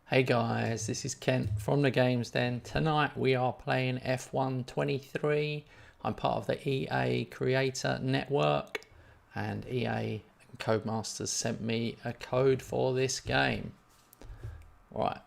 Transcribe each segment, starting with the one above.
Hey guys, this is Kent from the Games Den. Tonight we are playing F1 23. I'm part of the EA Creator Network and EA Codemasters sent me a code for this game. Right,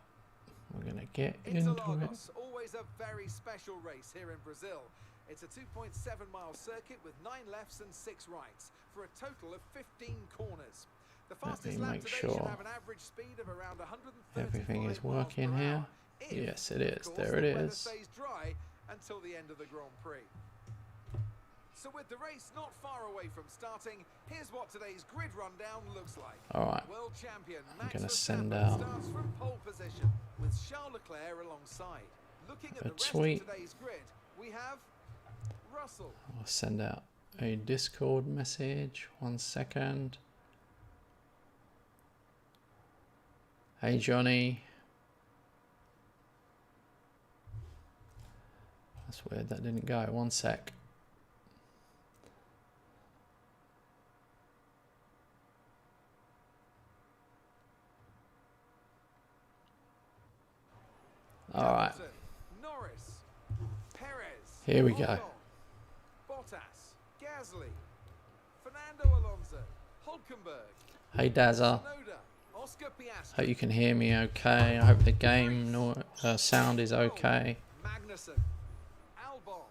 we're going to get into it. Always a very special race here in Brazil. It's a 2.7-mile circuit with 9 lefts and 6 rights for a total of 15 corners. The fastest lap today should have an average speed of around 130 everything is working here. Yes, it is. There it is. Stays dry until the end of the Grand Prix. So with the race not far away from starting, here's what today's grid rundown looks like. Alright, World champion I'm Max going to send Verstappen out starts from pole position with Charles Leclerc alongside. Looking at the rest of today's grid, we have Russell. I'll send out a Discord message. 1 second. Hey Johnny. That's weird, that didn't go. 1 sec. Alright. Norris, Perez, here we go. Bottas, Gasly, Fernando Alonso, Hulkenberg. Hey Dazza. Hope you can hear me okay. I hope the game sound is okay. Magnussen, Albon.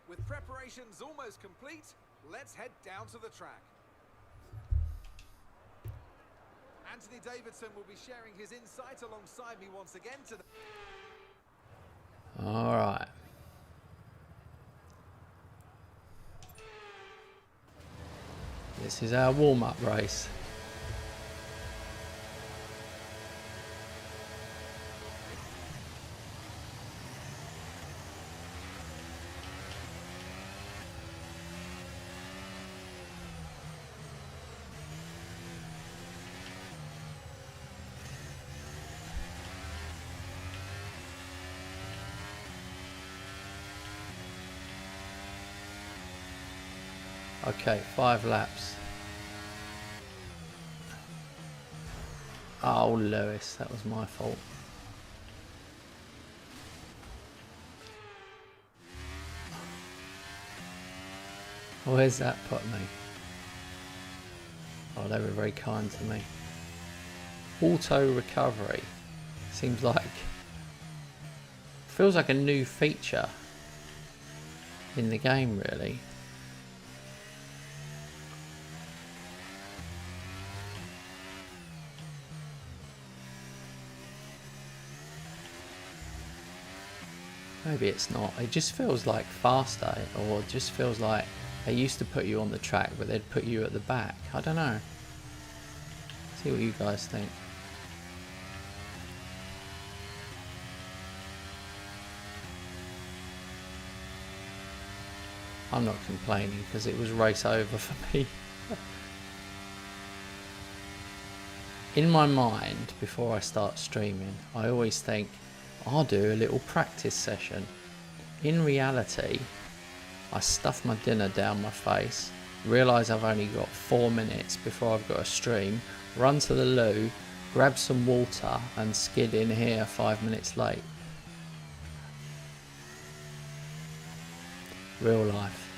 With preparations almost complete, let's head down to the track. Anthony Davidson will be sharing his insight alongside me once again today. All right. This is our warm-up race. Okay, 5 laps. Oh, Lewis, that was my fault. Where's that put me? Oh, they were very kind to me. Auto recovery. Seems like... feels like a new feature in the game, really. Maybe it's not. It just feels like faster, or it just feels like they used to put you on the track, but they'd put you at the back. I don't know. See what you guys think. I'm not complaining because it was race over for me. In my mind, before I start streaming, I always think, I'll do a little practice session. In reality, I stuff my dinner down my face, realise I've only got 4 minutes before I've got to stream, run to the loo, grab some water and skid in here 5 minutes late. Real life.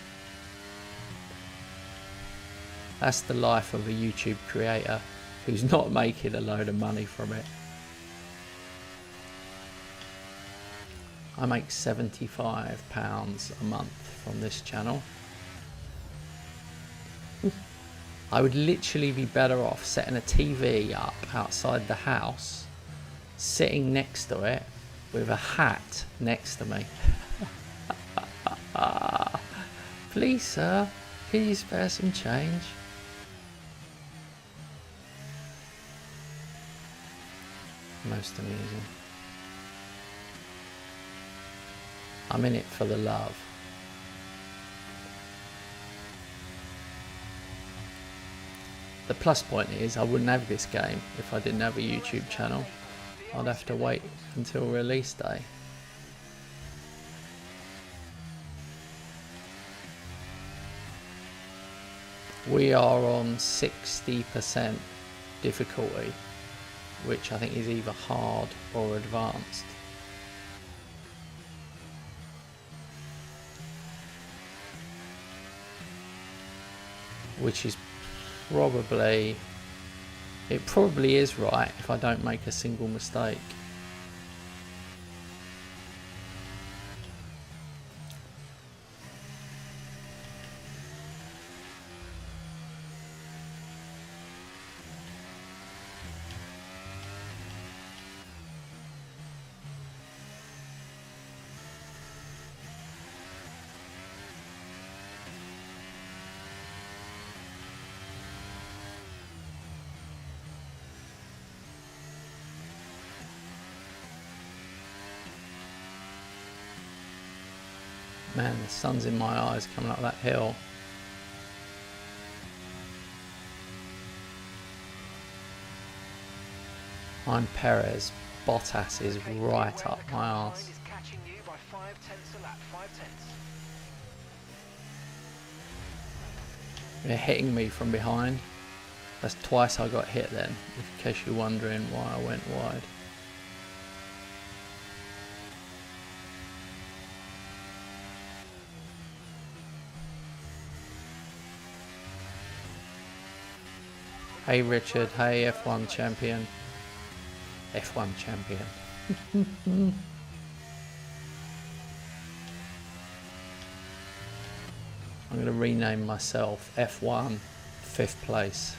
That's the life of a YouTube creator who's not making a load of money from it. I make £75 a month from this channel. I would literally be better off setting a TV up outside the house, sitting next to it with a hat next to me. Please sir, can you spare some change? Most amusing. I'm in it for the love. The plus point is I wouldn't have this game if I didn't have a YouTube channel. I'd have to wait until release day. We are on 60% difficulty. which I think is either hard or advanced. Which is probably, it probably is right if I don't make a single mistake. Man, the sun's in my eyes coming up that hill. I'm Perez. Bottas is right up my arse. They're hitting me from behind. That's twice I got hit then, in case you're wondering why I went wide. Hey Richard, hey F1 champion. F1 champion. I'm going to rename myself F1 5th place.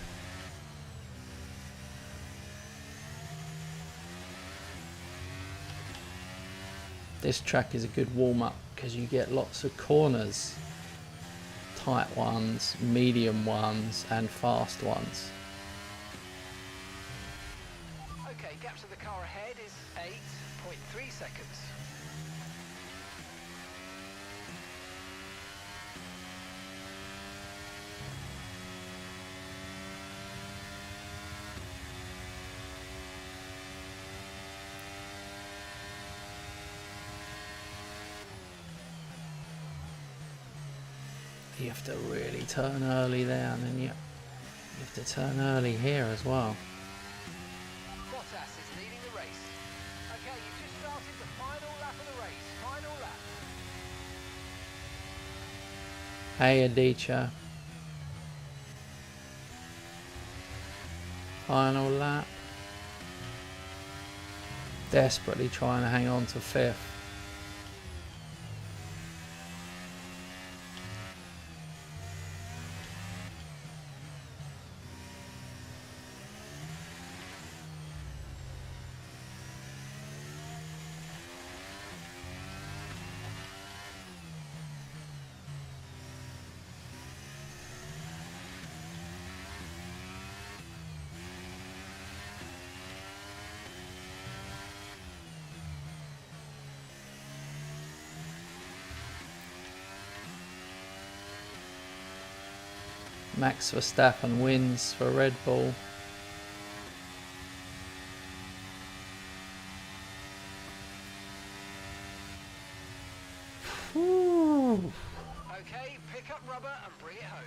This track is a good warm-up because you get lots of corners. Tight ones, medium ones and fast ones. Okay, gap to the car ahead is 8.3 seconds. You have to really turn early there, and then you have to turn early here as well. Bottas is leading the race. Okay, you just started the final lap of the race. Final lap. Hey Adicha. Final lap. Desperately trying to hang on to 5th. Max Verstappen wins for Red Bull. Whew. Okay, pick up rubber and bring it home.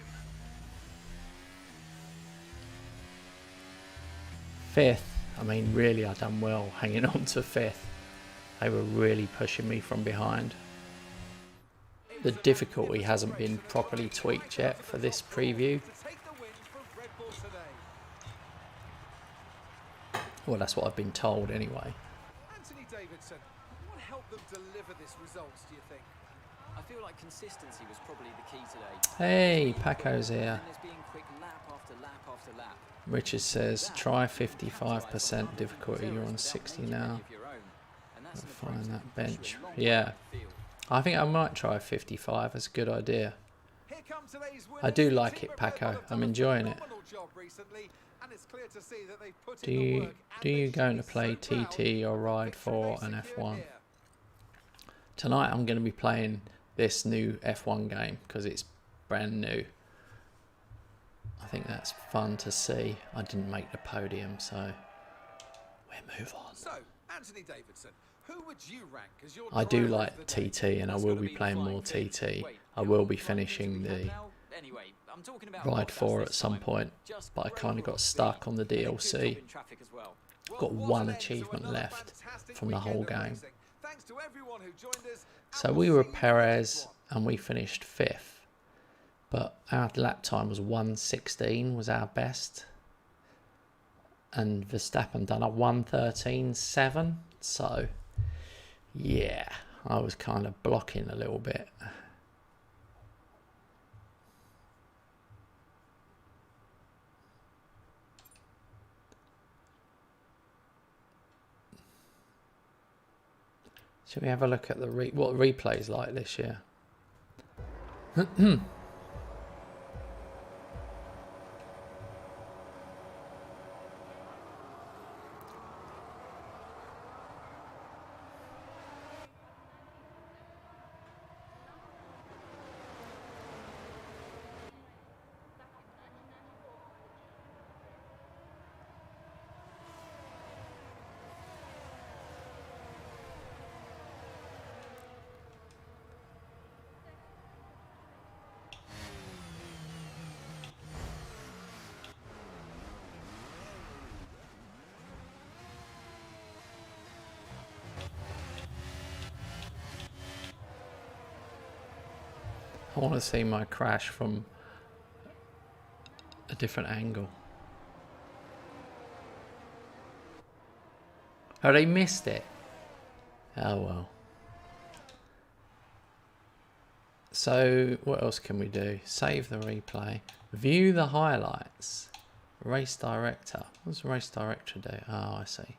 5th. I mean, really, I done well hanging on to 5th. They were really pushing me from behind. The difficulty hasn't been properly tweaked yet for this preview. Well, that's what I've been told anyway. Anthony Davidson, what helped them deliver this result, do you think? I feel like consistency was probably the key today. Hey, Paco's here. And there's been quick lap after lap after lap. Richard says, try 55% difficulty. You're on 60 now. I'll find that bench. Yeah. I think I might try 55. That's a good idea. I do like it, Paco. I'm enjoying it. Do you going to play TT or ride for an F1? Tonight I'm going to be playing this new F1 game because it's brand new. I think that's fun to see. I didn't make the podium, so we'll move on. So, Anthony Davidson, who would you rank as your I do driver like of the day? TT, and I will be playing more TT. I will be finishing the Ride 4 at some point, but I kind of got stuck on the DLC. got one achievement left from the whole game. So we were Perez and we finished 5th. But our lap time was 1:16 was our best. And Verstappen done a 1:13.7. So, yeah, I was kind of blocking a little bit. Should we have a look at the what replays like this year? I want to see my crash from a different angle. Oh, they missed it. Oh well. So what else can we do? Save the replay. View the highlights. Race director. What does race director do? Oh, I see.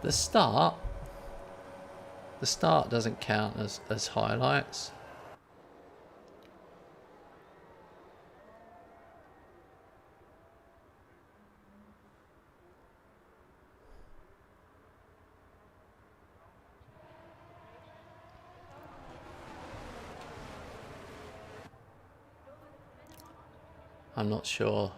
The start doesn't count as highlights. I'm not sure.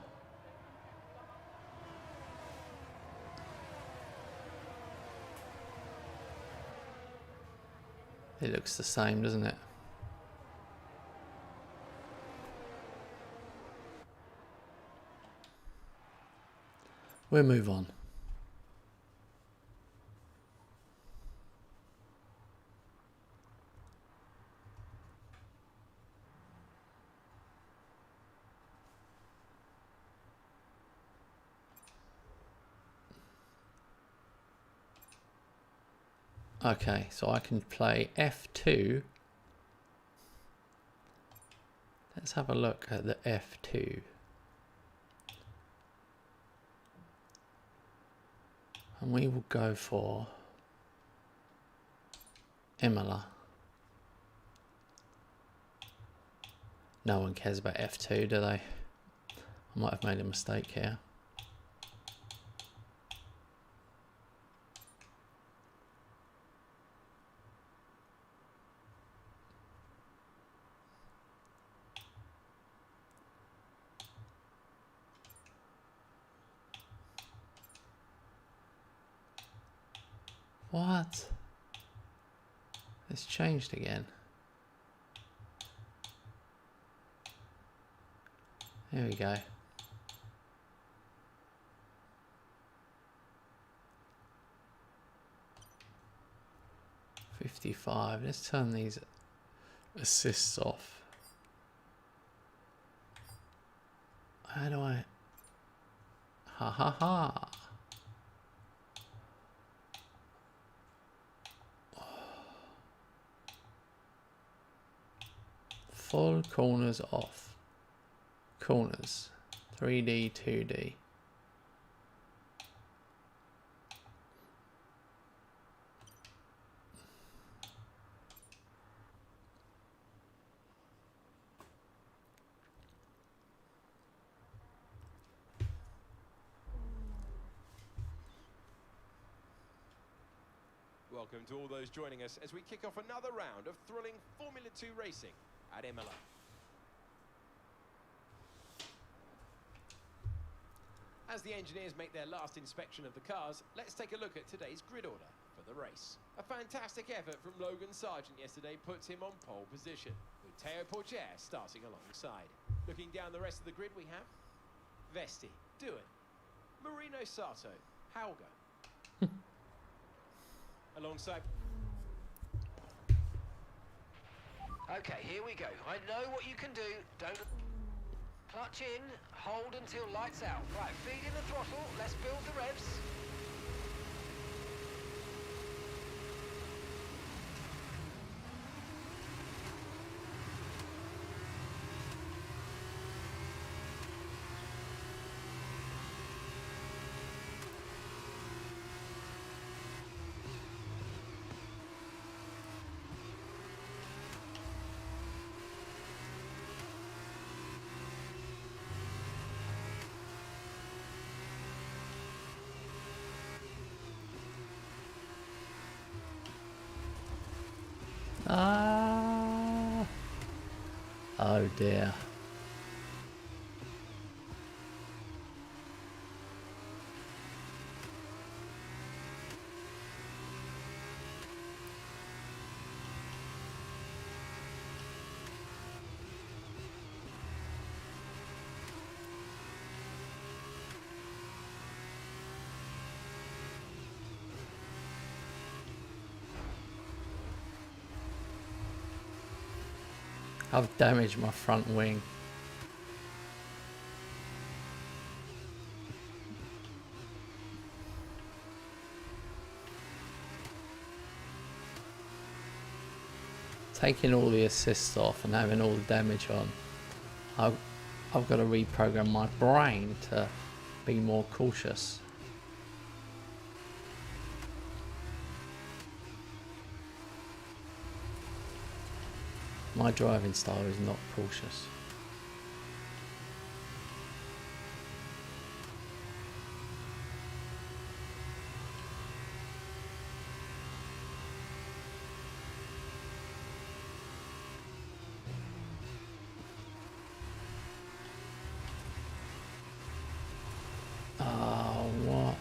It looks the same, doesn't it? We'll move on. Okay, so I can play F2. Let's have a look at the F2. And we will go for Imola. No one cares about F2, do they? I might have made a mistake here. What? It's changed again. Here we go. $55. Let's turn these assists off. How do I? Ha ha ha. Full corners off. Corners. 3D, 2D. Welcome to all those joining us as we kick off another round of thrilling Formula 2 racing at Imola. As the engineers make their last inspection of the cars, let's take a look at today's grid order for the race. A fantastic effort from Logan Sargent yesterday puts him on pole position, with Teo Porcher starting alongside. Looking down the rest of the grid, we have Vesti, Doohan, Marino Sato, Hauger. Alongside... Okay, here we go. I know what you can do. Don't clutch in, hold until lights out. Right, feed in the throttle. Let's build the revs. Ah. Oh dear. I've damaged my front wing. Taking all the assists off and having all the damage on, I've got to reprogram my brain to be more cautious. My driving style is not cautious. Oh, what?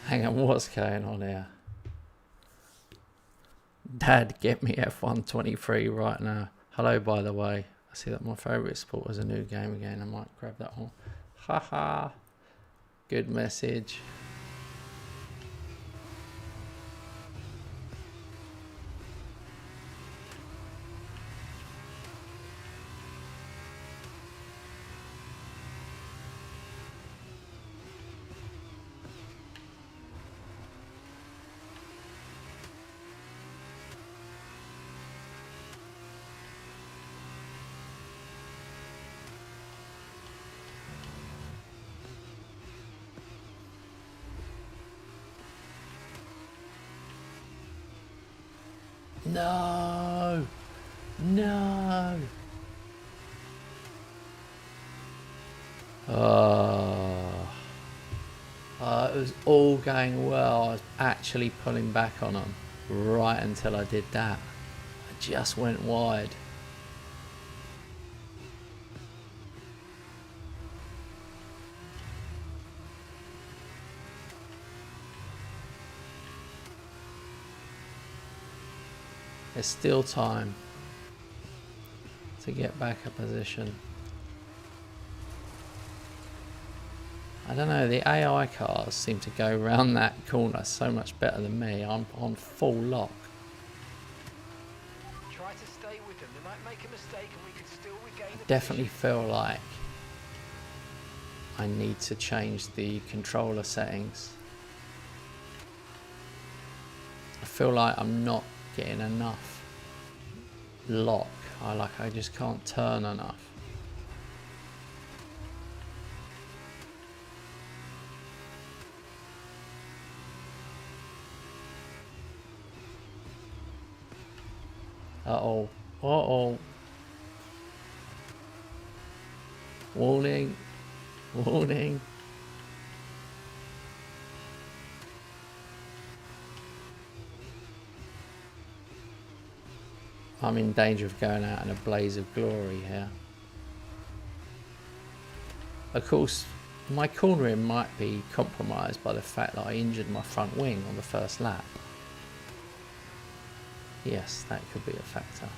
Hang on, what's going on here? Dad, get me F123 right now. Hello, by the way. I see that my favourite sport is a new game again. I might grab that one. Haha. Good message. No, no. It was all going well. I was actually pulling back on them right until I did that. I just went wide. There's still time to get back a position. I don't know, the AI cars seem to go around that corner so much better than me. I'm on full lock. Try to stay with them. They might make a mistake and we could still regain the Definitely feel like I need to change the controller settings. I feel like I'm not getting enough lock. I just can't turn enough. Uh-oh. Uh-oh. Warning. Warning. I'm in danger of going out in a blaze of glory here. Of course, my cornering might be compromised by the fact that I injured my front wing on the first lap. Yes, that could be a factor.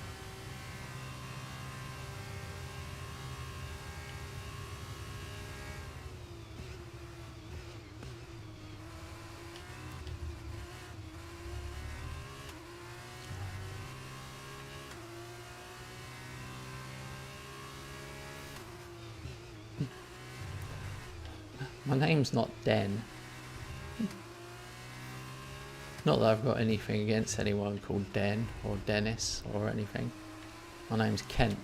My name's not Den. Not that I've got anything against anyone called Den or Dennis or anything. My name's Kent.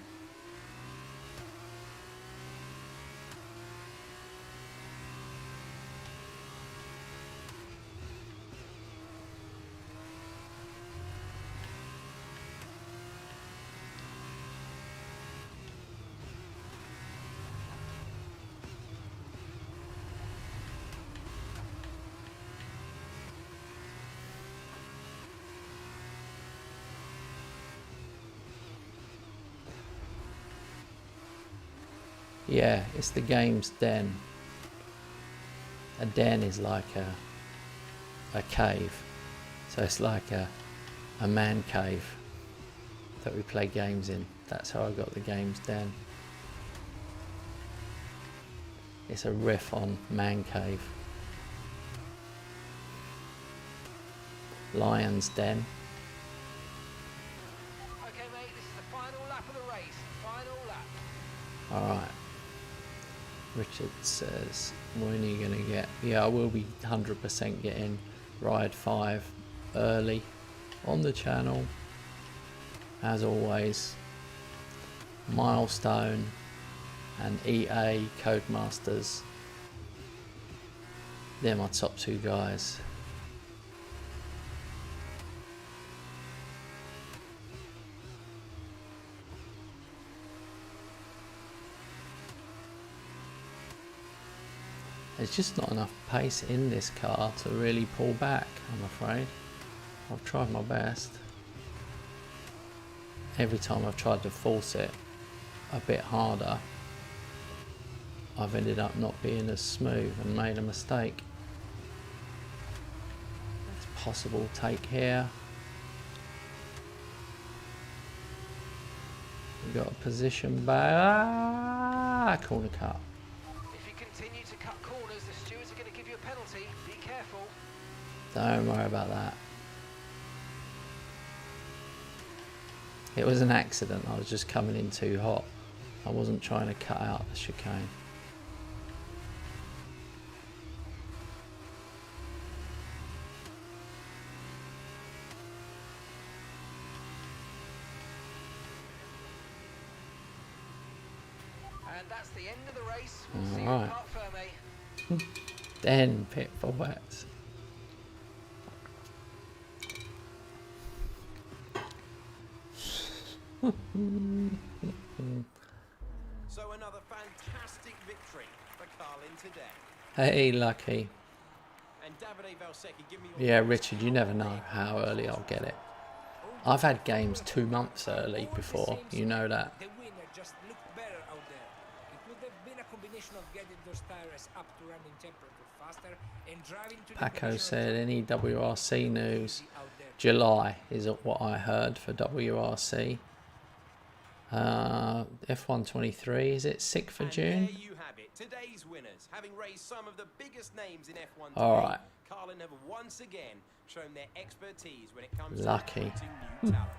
Yeah, it's the game's den. A den is like a cave. So it's like a man cave that we play games in. That's how I got the game's den. It's a riff on man cave. Lion's den. Okay, mate, this is the final lap of the race. Final lap. Alright. Richard says, when are you going to get... Yeah, I will be 100% getting Ride 5 early on the channel. As always, Milestone and EA Codemasters. They're my top two guys. There's just not enough pace in this car to really pull back, I'm afraid. I've tried my best. Every time I've tried to force it a bit harder, I've ended up not being as smooth and made a mistake. It's possible take here. We've got a position back. Corner cut. If you continue to cut corners, the stewards are going to give you a penalty. Be careful. Don't worry about that. It was an accident. I was just coming in too hot. I wasn't trying to cut out the chicane. And that's the end of the race. We'll see you Alright. at Parc Ferme. Then pit for wet. So another fantastic victory for Carlin today. Hey, Lucky. And Davide Valsecchi, give me your Yeah, Richard, you never know how early I'll get it. I've had games 2 months early before, you know that. The winner just looked better out there. It would have been a combination of getting those tires up to running temperature faster and driving to the Paco position said, of any WRC news? out there. July is what I heard for WRC. F123, is it 6th of And June? there you have it. Today's winners, having raised some of the biggest names in F1 All today, right. Carlin have once again shown their expertise when it comes Lucky. to recruiting new talent.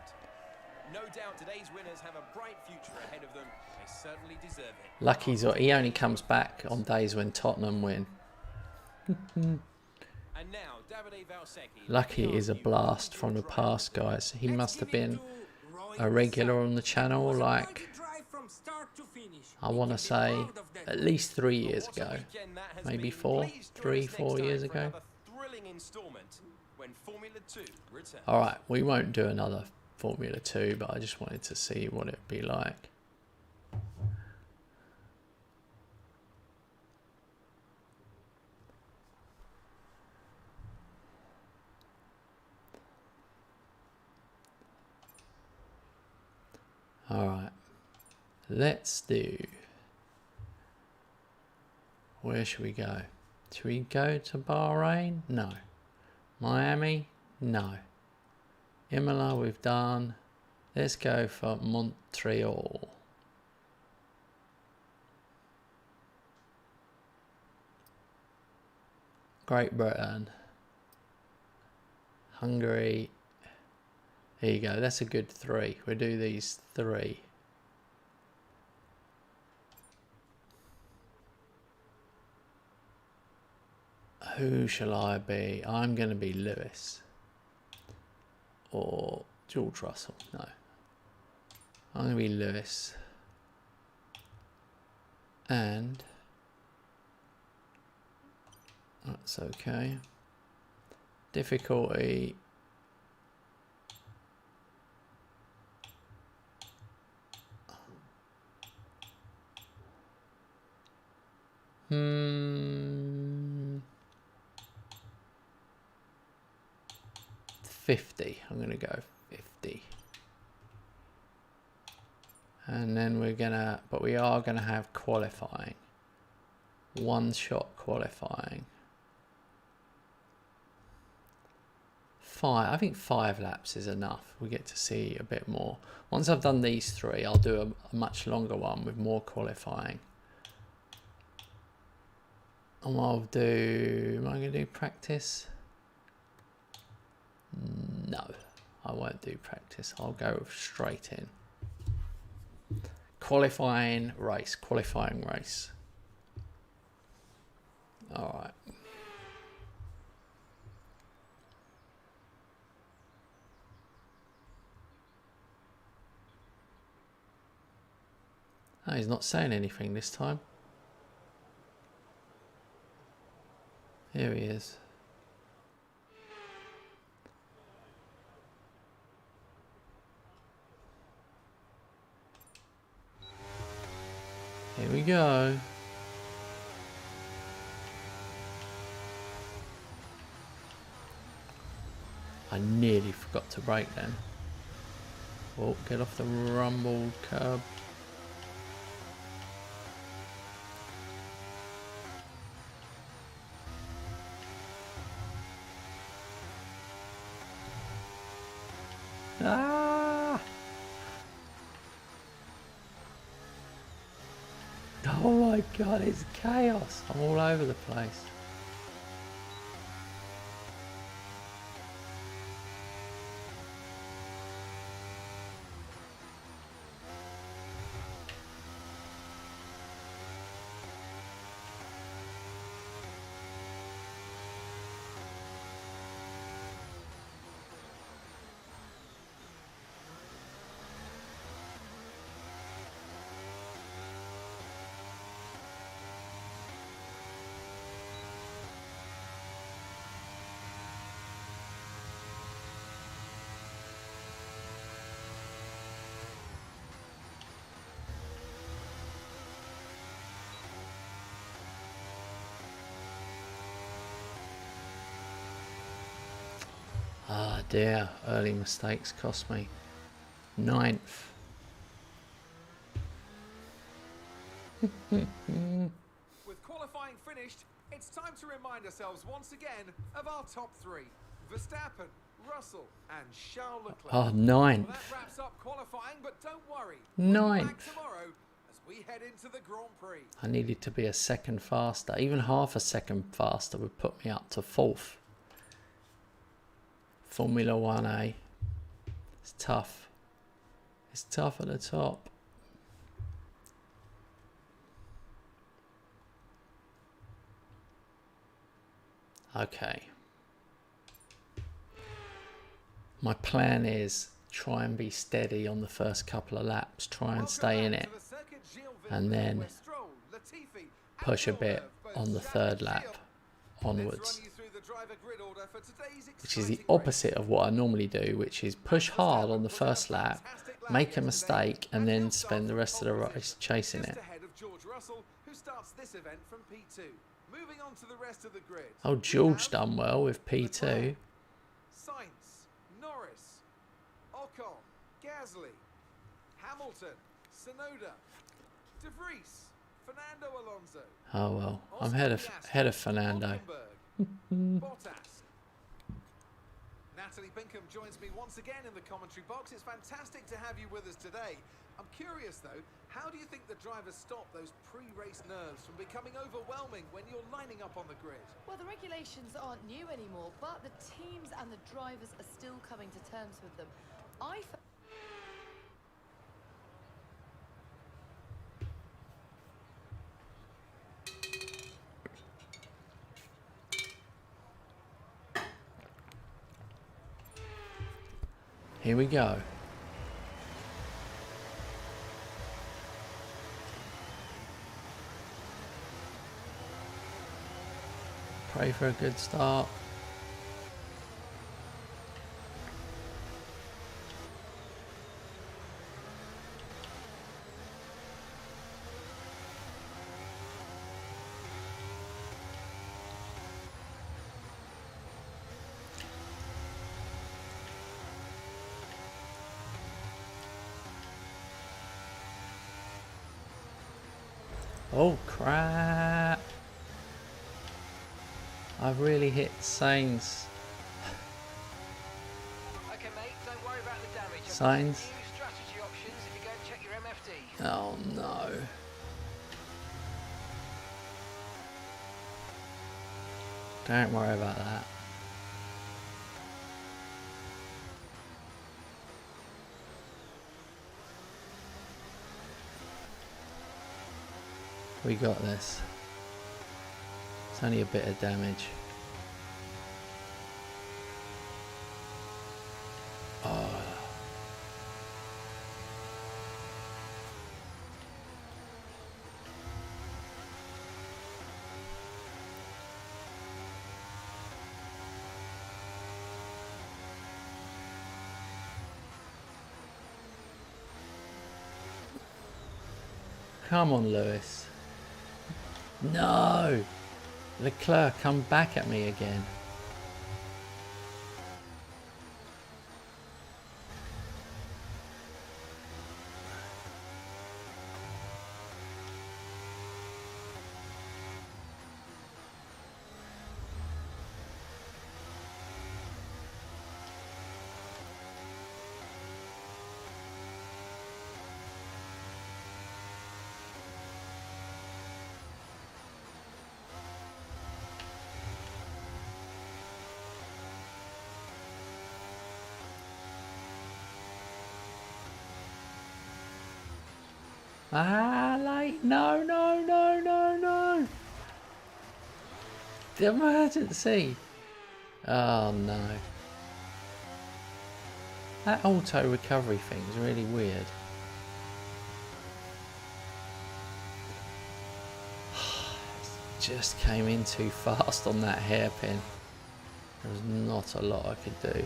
No doubt today's winners have a bright future ahead of them. They certainly deserve it. Lucky's, he only comes back on days when Tottenham win. And now, Davide Valsecchi. Lucky is a blast from the past, guys. He must have been a regular on the channel, like, I want to say, at least 3 years ago. Maybe 4, 3, 4 years ago. Alright, we won't do another Formula 2, but I just wanted to see what it'd be like. Alright, let's do... Where should we go? Should we go to Bahrain? No. Miami? No. Imola we've done. Let's go for Montreal. Great Britain. Hungary. There you go. That's a good 3. We'll do these 3. Who shall I be? I'm going to be Lewis. Or George Russell. No. I'm going to be Lewis. And... that's okay. Difficulty... Hmm... 50. I'm going to go 50. And then we're going to... but we are going to have qualifying. 1 shot qualifying. 5. I think 5 laps is enough. We get to see a bit more. Once I've done these 3, I'll do a much longer one with more qualifying. And I'll do... am I going to do practice? No, I won't do practice. I'll go straight in. Qualifying race. Qualifying race. Alright. Oh, he's not saying anything this time. Here he is. Here we go. I nearly forgot to brake then. Oh, get off the rumbled curb. Ah! Oh my god, it's chaos. I'm all over the place. Ah dear, early mistakes cost me 9th. With qualifying finished, it's time to remind ourselves once again of our top 3. Verstappen, Russell and Charles Leclerc. Oh, 9th. Well, that wraps up qualifying, but don't worry. 9th. We'll be back tomorrow as we head into the Grand Prix. I needed to be a second faster. Even half a second faster would put me up to 4th. Formula 1, eh? It's tough. It's tough at the top. Okay. My plan is try and be steady on the first couple of laps. Try and stay in it. And then push a bit on the 3rd lap onwards. driver grid order for today's which is the exciting opposite of what I normally do, which is push hard on the first lap, make a mistake, and then spend the rest of the race chasing it. Just ahead of George Russell, who starts this event from P2. Moving on to the rest of the grid. Oh, George done well with P2. Sainz, Norris, Ocon, Gasly, Hamilton, Tsunoda, De Vries, Fernando Alonso. Oh well, I'm ahead of Fernando. Bottas. Natalie Pinkham joins me once again in the commentary box. It's fantastic to have you with us today. I'm curious though, how do you think the drivers stop those pre-race nerves from becoming overwhelming when you're lining up on the grid? Well, the regulations aren't new anymore, but the teams and the drivers are still coming to terms with them. Here we go. Pray for a good start. Oh crap! I've really hit Sainz. Okay, mate, don't worry about the damage. Sainz. New strategy options if you go and check your MFD. Oh no. Don't worry about that. We got this. It's only a bit of damage. Oh. Come on, Lewis. No! Leclerc, come back at me again. Ah, late. No, no, no, no, no. The emergency. Oh, no. That auto recovery thing is really weird. Just came in too fast on that hairpin. There was not a lot I could do.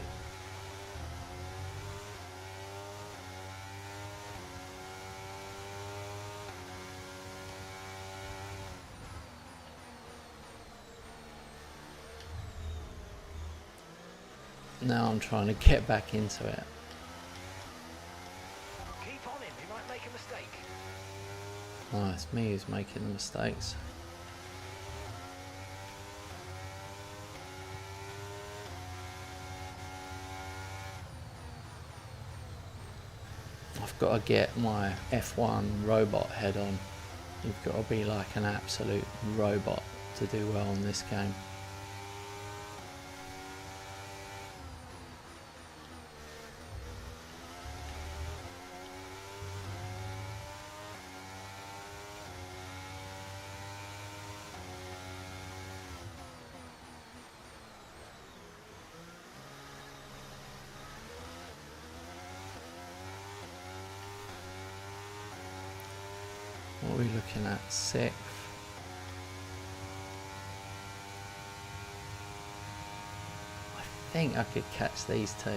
Now I'm trying to get back into it. Keep on him, he might make a mistake. Oh, it's me who's making the mistakes. I've got to get my F1 robot head on. You've got to be like an absolute robot to do well in this game. What are we looking at? 6th. think I could catch these two.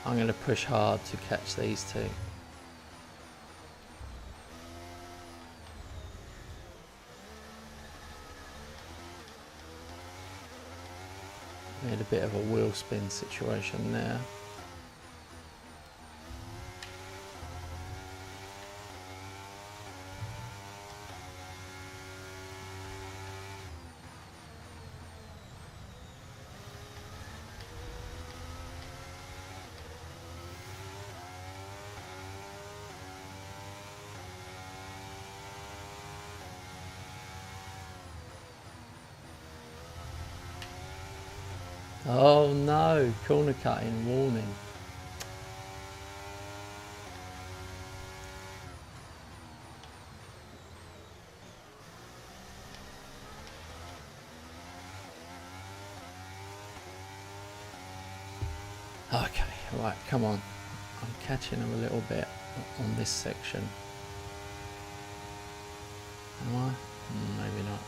I'm going to push hard to catch these two. Made a bit of a wheel spin situation there. Oh no, corner cutting, warning. Okay, right, come on. I'm catching them a little bit on this section. Am I? Maybe not.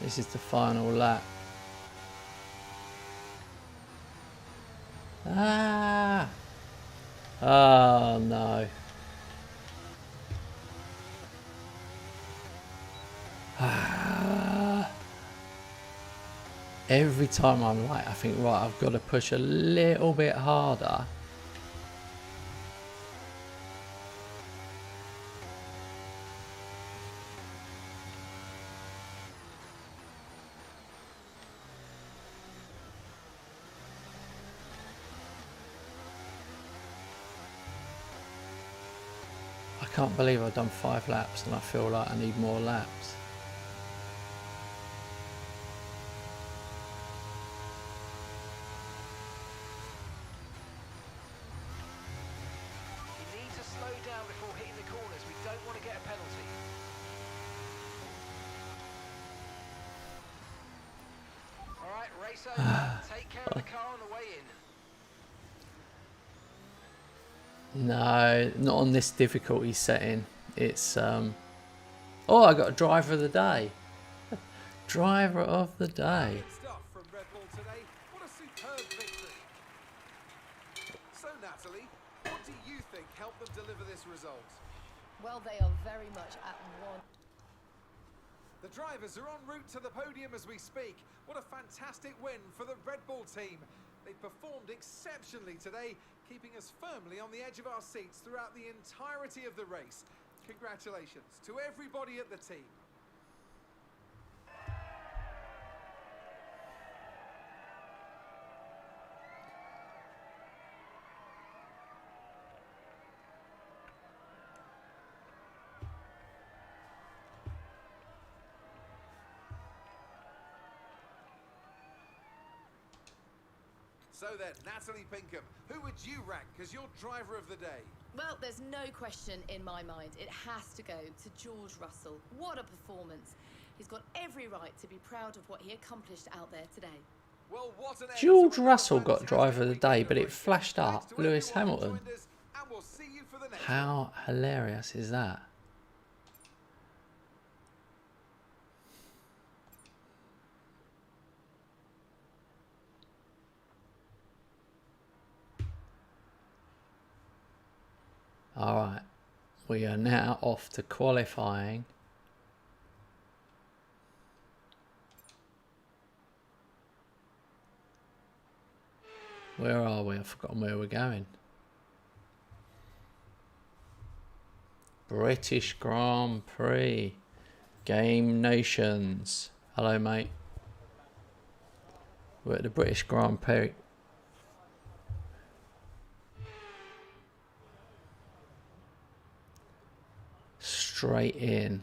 This is the final lap. Ah! Oh no. Ah. Every time I'm like, I think, right, I've got to push a little bit harder. I can't believe I've done 5 laps and I feel like I need more laps. You need to slow down before hitting the corners. We don't want to get a penalty. All right, race over. Take care of the car on the way in. No, not on this difficulty setting. It's oh, I got a driver of the day. Driver of the day. Good stuff from Red Bull today. What a superb victory. So Natalie, what do you think helped them deliver this result? Well, they are very much at one. The drivers are en route to the podium as we speak. What a fantastic win for the Red Bull team. They performed exceptionally today, keeping us firmly on the edge of our seats throughout the entirety of the race. Congratulations to everybody at the team. So then, Natalie Pinkham, who would you rank as your driver of the day? Well, there's no question in my mind. It has to go to George Russell. What a performance. He's got every right to be proud of what he accomplished out there today. Well, what an end George to a Russell got fantastic driver of the day, weekend but of it racing. flashed Thanks up to Lewis everyone who Hamilton. joined us, and we'll see you for the next one. How hilarious is that? Alright, we are now off to qualifying. Where are we? I've forgotten where we're going. British Grand Prix. Game Nations. Hello, mate. We're at the British Grand Prix. straight in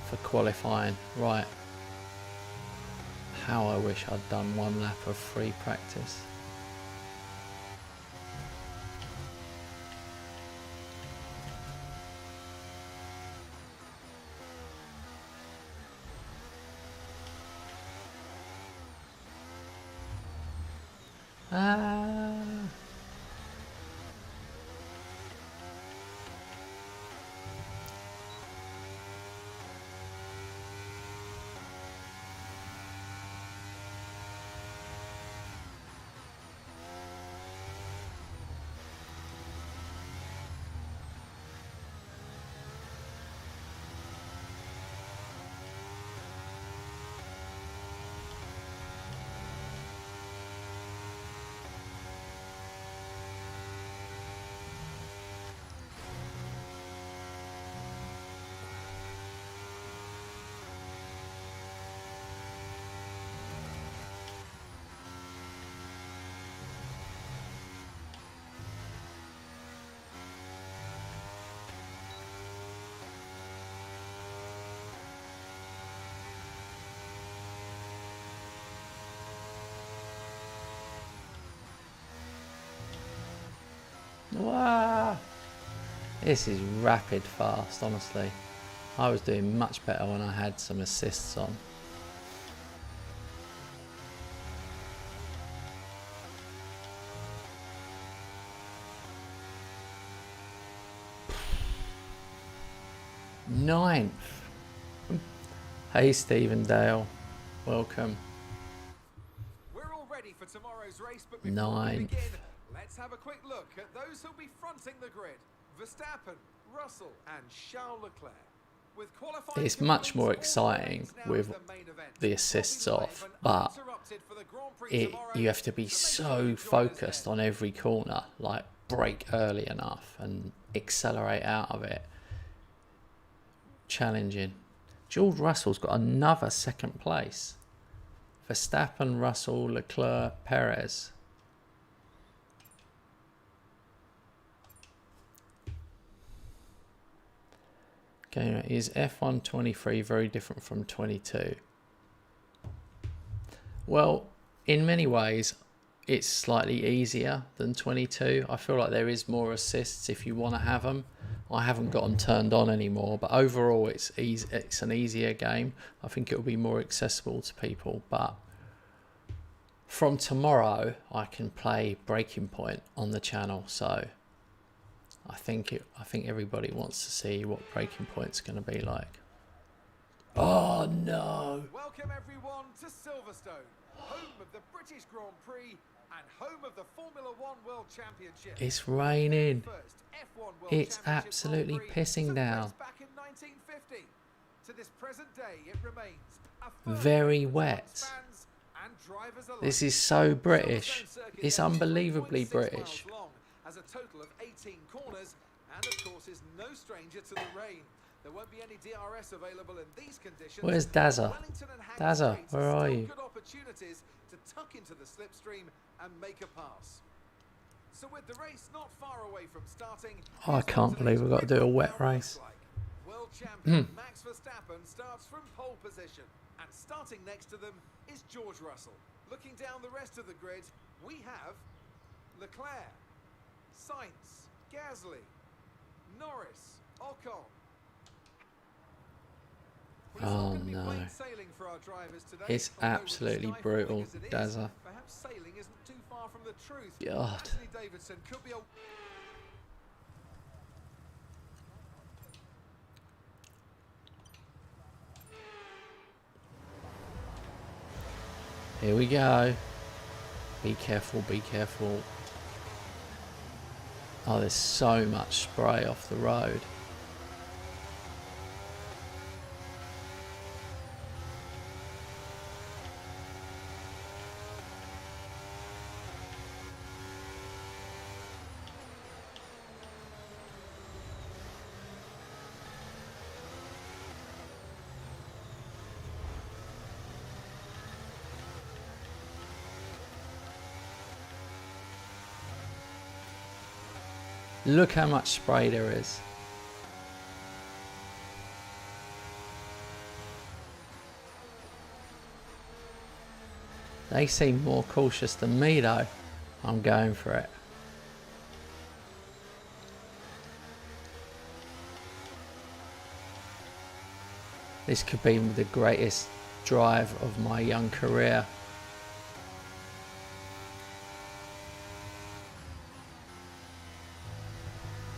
for qualifying. Right. How I wish I'd done one lap of free practice. Wow, this is rapid fast, honestly. I was doing much better when I had some assists on. Ninth. Hey Stephen Dale, welcome. We're all ready for tomorrow's race, but before we Ninth. begin, let's have a quick look at those who'll be fronting the grid. Verstappen, Russell and Charles Leclerc. With qualifying It's much more complete, all exciting lanes now with to the main event. the assists Bobby off, Live and but uninterrupted for the Grand Prix tomorrow, you have to be so make sure so you join us focused then. on every corner, like brake early enough and accelerate out of it. Challenging. George Russell's got another second place. Verstappen, Russell, Leclerc, Perez. Okay, is F1 23 very different from 22? Well, in many ways, it's slightly easier than 22. I feel like there is more assists if you want to have them. I haven't got them turned on anymore, but overall it's easy. It's an easier game. I think it will be more accessible to people. But from tomorrow, I can play Breaking Point on the channel. So I think everybody wants to see what Breaking Point's going to be like. Oh no! Welcome everyone to Silverstone, home of the British Grand Prix and home of the Formula One World Championship. It's raining. First F1 World It's Championship absolutely Grand Prix pissing took down. place back in 1950. To this present day, it remains a first Very amongst wet. fans and drivers alike. This is so British. Silverstone circuit It's is unbelievably 3.6 British. miles long, has a total of 18 corners, and of course is no stranger to the rain. There won't be any DRS available in these conditions. Where's Dazza? Wellington and Hanging Dazza, Straight where are still you? good opportunities to tuck into the slipstream and make a pass. So with the race not far away from starting, Oh, I can't believe we've got to do a wet race. World champion Max Verstappen starts from pole position, and starting next to them is George Russell. Looking down the rest of the grid, we have Leclerc, Sainz, Gasly, Norris, Ocon. Well, it's not Oh, gonna be no. plain sailing for our drivers today, It's although with absolutely sky brutal, falling as it is, Dazza. perhaps sailing isn't too far from the truth. God. Ashley Davidson could be a Here we go. Be careful, be careful. Oh, there's so much spray off the road. Look how much spray there is. They seem more cautious than me though. I'm going for it. This could be the greatest drive of my young career.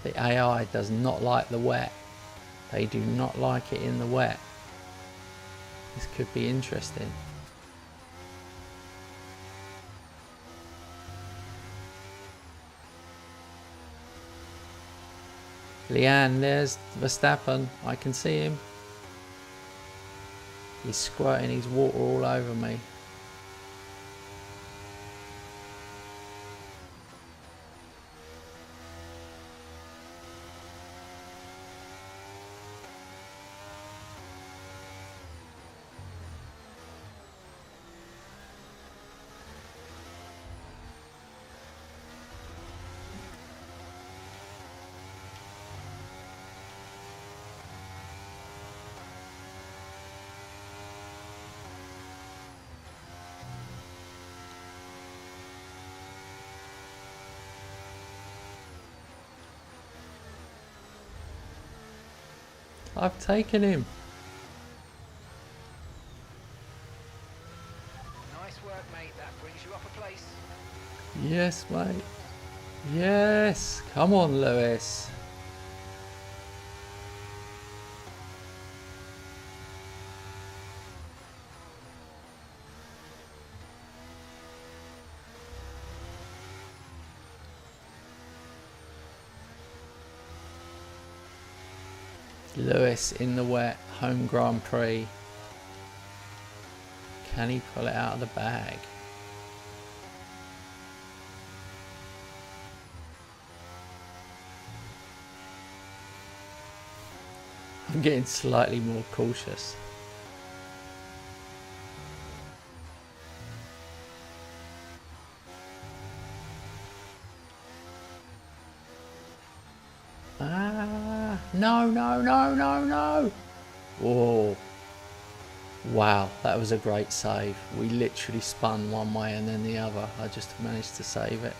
The AI does not like the wet. They do not like it in the wet. This could be interesting. Leanne, there's Verstappen. I can see him. He's squirting his water all over me. I've taken him. Nice work, mate. That brings you up a place. Yes, mate. Yes. Come on, Lewis. Lewis in the wet, home Grand Prix. Can he pull it out of the bag? I'm getting slightly more cautious. No, no, no, no, no. Whoa. Wow, that was a great save. We literally spun one way and then the other. I just managed to save it.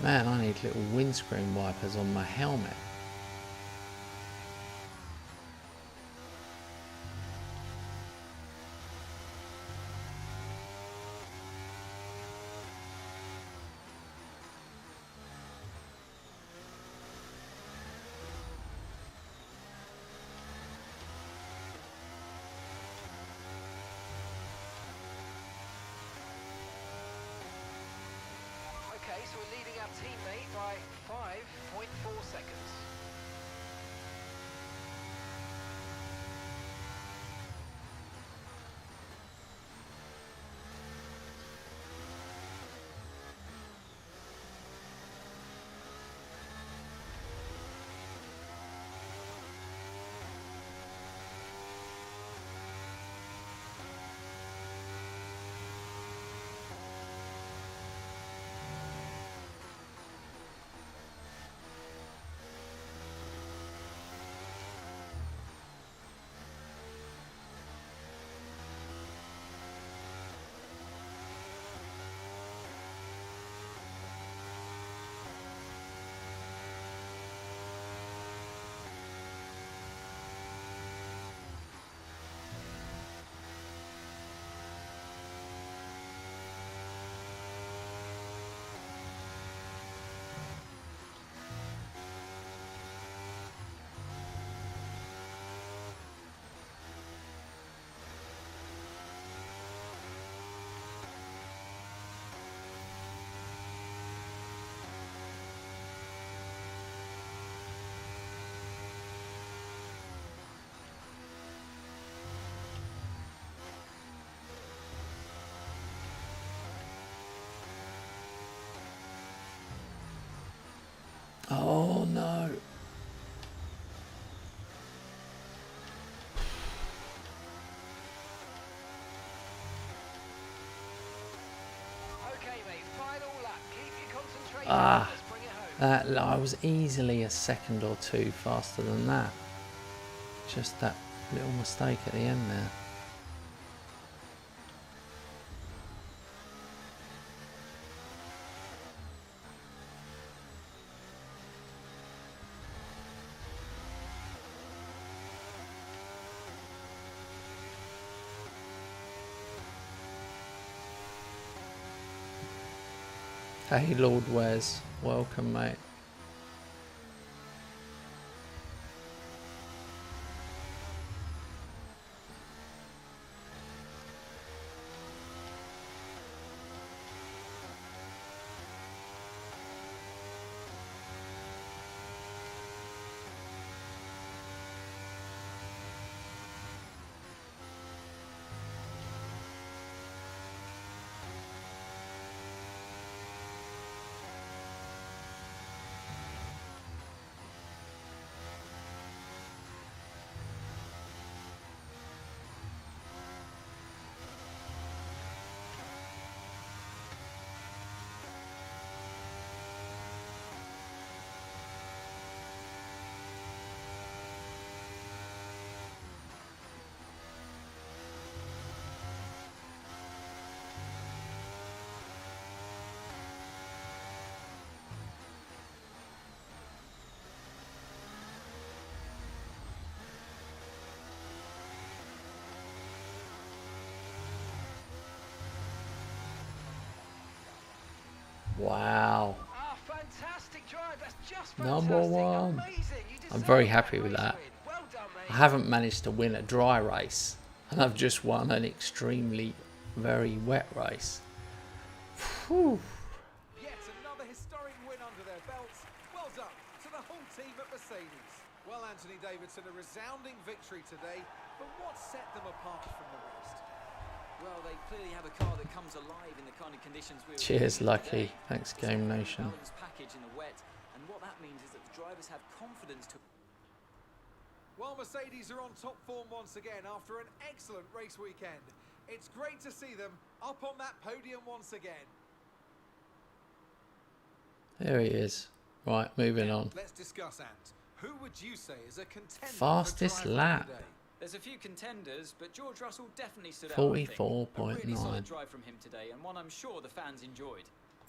Man, I need little windscreen wipers on my helmet. Okay, so we're leading our teammate by 5.4 seconds. Ah, Let's bring it home. that I was easily a second or two faster than that. Just that little mistake at the end there. Hey Lord Wes, welcome mate. Wow. Ah, fantastic drive. That's just fantastic. Number one. Amazing. You I'm deserve very that happy with race that. win. Well done, mate. I haven't managed to win a dry race, and I've just won an extremely very wet race. Whew. Yet another historic win under their belts. Well done to the whole team at Mercedes. Well, Anthony Davidson, a resounding victory today, but what set them apart from the rest? Well, they clearly have a car that comes alive in the kind of conditions we were Cheers, facing Lucky. today. Thanks, It's a Game very Nation. balanced package in the wet, and what that means is that the drivers have confidence to. Well, Mercedes are on top form once again after an excellent race weekend. It's great to see them up on that podium once again. There he is. Right, moving on. Let's discuss, Ant. Who would you say is a contender Fastest for driver lap. of the day? There's a few contenders, but George Russell definitely stood out. I think. 44.9. A really solid drive from him today, and one I'm sure the fans enjoyed.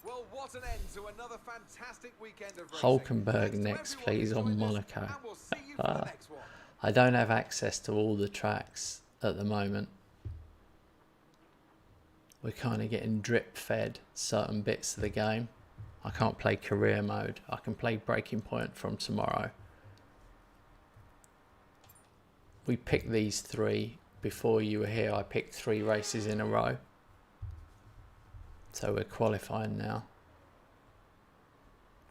Well, what an end to another fantastic weekend of racing. Hulkenberg Thanks to next, everyone please, who on joined us, Monaco. and we'll see you for the next one. I don't have access to all the tracks at the moment. We're kind of getting drip fed certain bits of the game. I can't play career mode. I can play Breaking Point from tomorrow. We picked these three before you were here. I picked 3 races in a row. So we're qualifying now.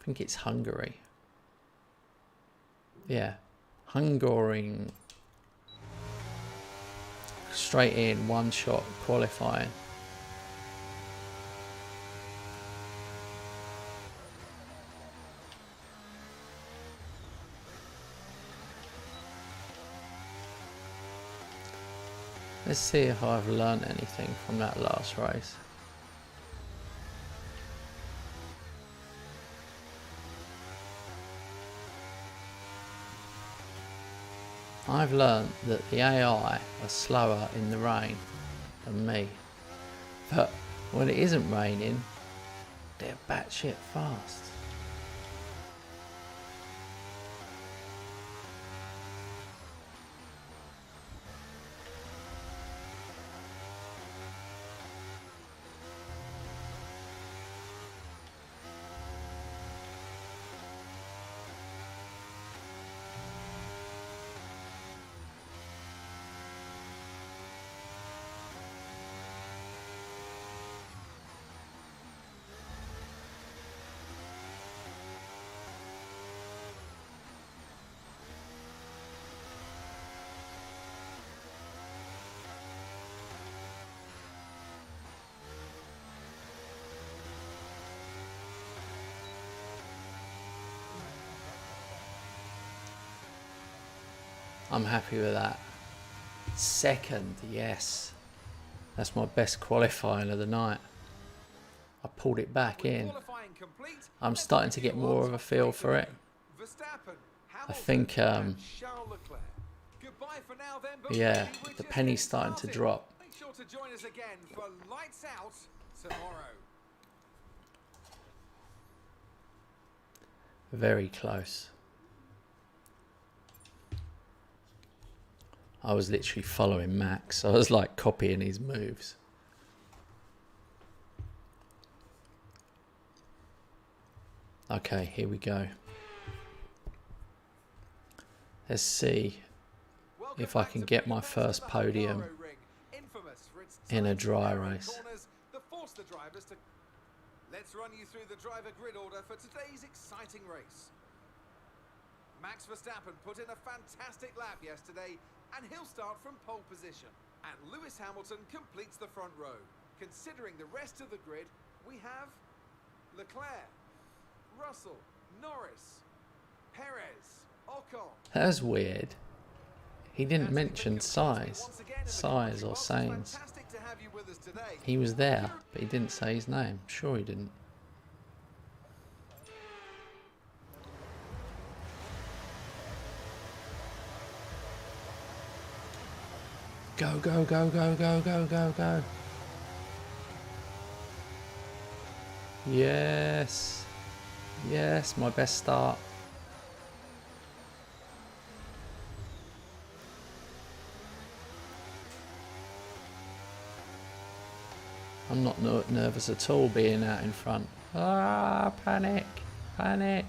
I think it's Hungary. Yeah. Hungary. Straight in, one shot qualifying. Let's see if I've learned anything from that last race. I've learned that the AI are slower in the rain than me. But when it isn't raining, they're batshit fast. I'm happy with that. Second, yes. That's my best qualifying of the night. I pulled it back With in. qualifying complete, I'm let's starting to review get more our of a top feel three for it. today. Verstappen, I Hamilton, think, and Charles Leclerc. Goodbye for now then, but yeah, really we're the just penny's getting starting to started. drop. Make sure to join us again for Lights Out tomorrow. Very close. I was literally following Max. I was like copying his moves. Okay, here we go. Let's see Welcome if I back can to get big my events first at the podium Hungary ring, infamous for its in a tight, dry narrow race. corners that force the drivers to. Let's run you through the driver grid order for today's exciting race. Max Verstappen put in a fantastic lap yesterday, and he'll start from pole position. And Lewis Hamilton completes the front row. Considering the rest of the grid, we have Leclerc, Russell, Norris, Perez, Ocon. That's weird. He didn't mention size or Sainz. Fantastic to have you with us today. He was there, but he didn't say his name. Sure he didn't. Go, go, go, go, go, go, go, go. Yes. Yes, my best start. I'm not nervous at all being out in front. Ah, panic, panic.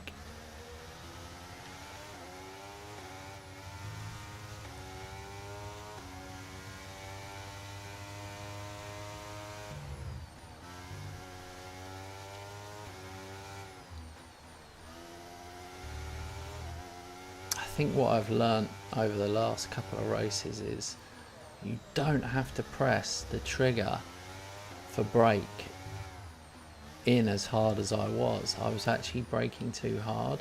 I think what I've learnt over the last couple of races is you don't have to press the trigger for brake in as hard as I was. I was actually braking too hard.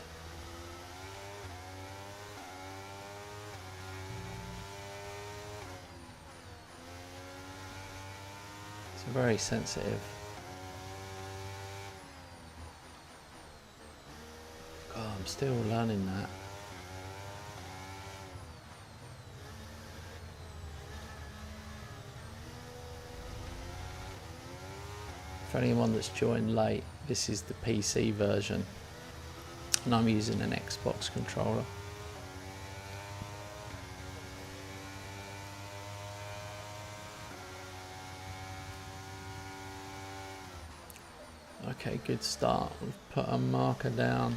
It's very sensitive. God, I'm still learning that. For anyone that's joined late, this is the PC version and I'm using an Xbox controller. Okay, good start. We've put a marker down.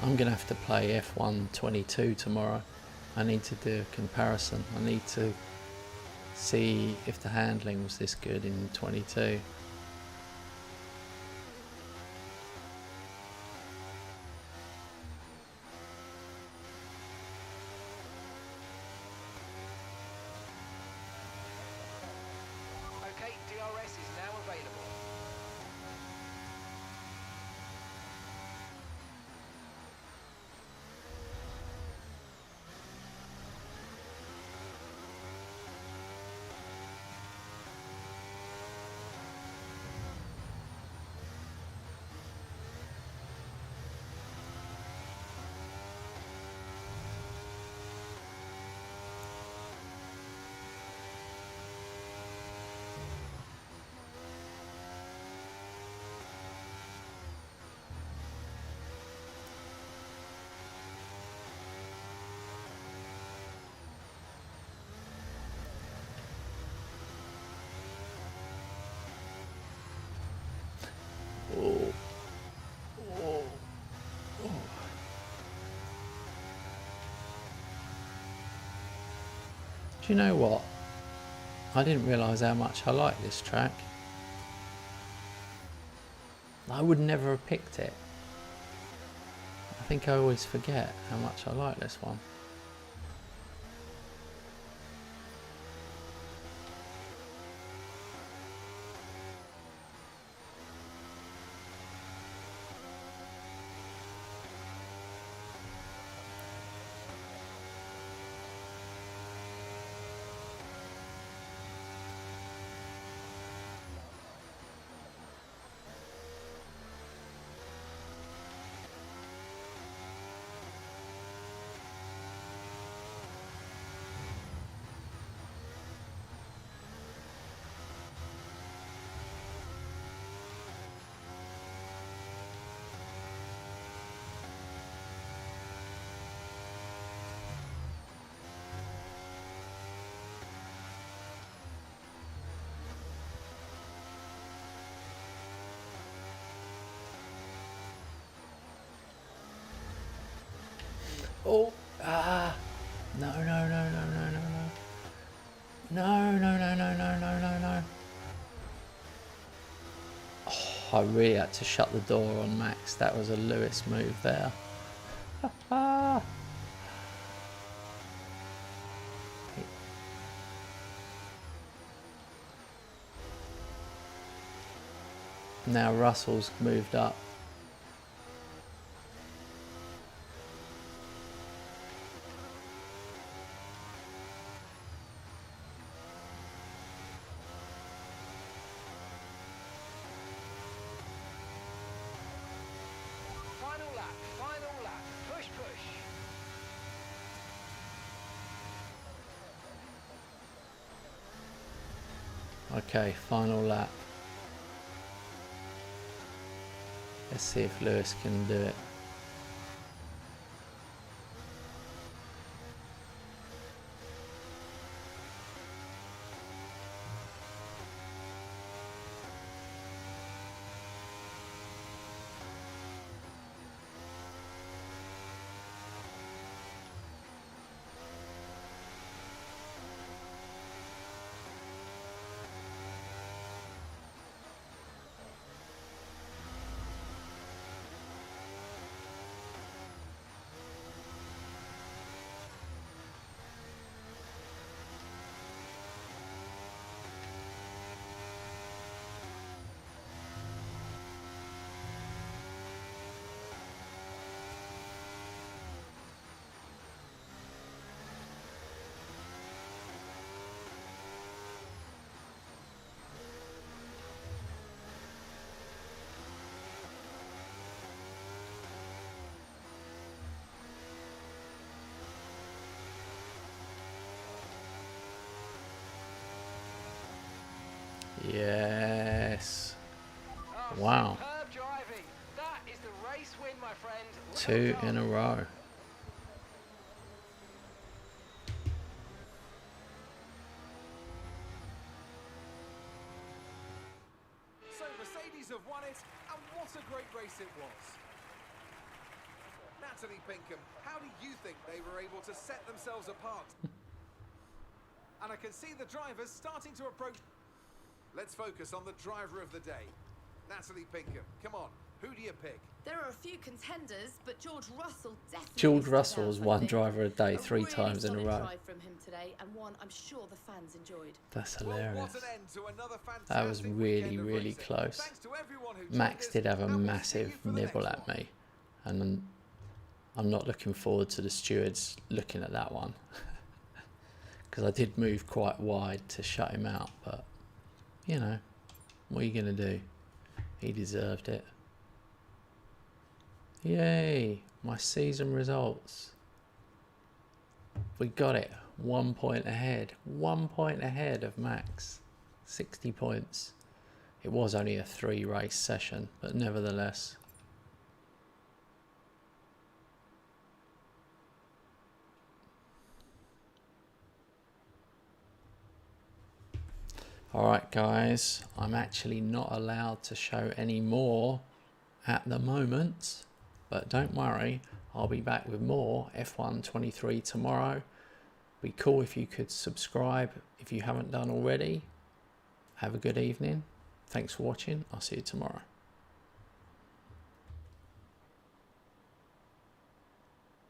I'm going to have to play F1 22 tomorrow. I need to do a comparison. I need to see if the handling was this good in 22. Okay, DRS is now available. Do you know what? I didn't realise how much I like this track. I would never have picked it. I think I always forget how much I like this one. Oh, no, no, no, no, no, no, no. No, no, no, no, no, no, no, no. Oh, I really had to shut the door on Max. That was a Lewis move there. Now Russell's moved up. Final lap, push, push. Okay, final lap. Let's see if Lewis can do it. Yes. Oh, Wow. superb driving. That is the race win, my friend. Well 2 done. in a row. So Mercedes have won it, and what a great race it was. Natalie Pinkham, how do you think they were able to set themselves apart? And I can see the drivers starting to approach. Let's focus on the driver of the day. Natalie Pinkham, come on, who do you pick? There are a few contenders, but George Russell definitely. George stood Russell's out, I won think. driver of the day A 3 really times in a solid row. drive from him today, and one I'm sure the fans enjoyed. That's Well, hilarious. what an end to another That was fantastic really, weekend of really racing. close. Thanks to everyone who Max joined did us, have a and we'll see you massive for the nibble next at one. me, and I'm not looking forward to the stewards looking at that one because I did move quite wide to shut him out, but you know, what are you going to do? He deserved it. Yay, my season results. We got it. 1 point ahead. 1 point ahead of Max. 60 points. It was only a 3 race session, but nevertheless. Alright guys, I'm actually not allowed to show any more at the moment, but don't worry, I'll be back with more F1 23 tomorrow. Be cool if you could subscribe if you haven't done already. Have a good evening. Thanks for watching. I'll see you tomorrow.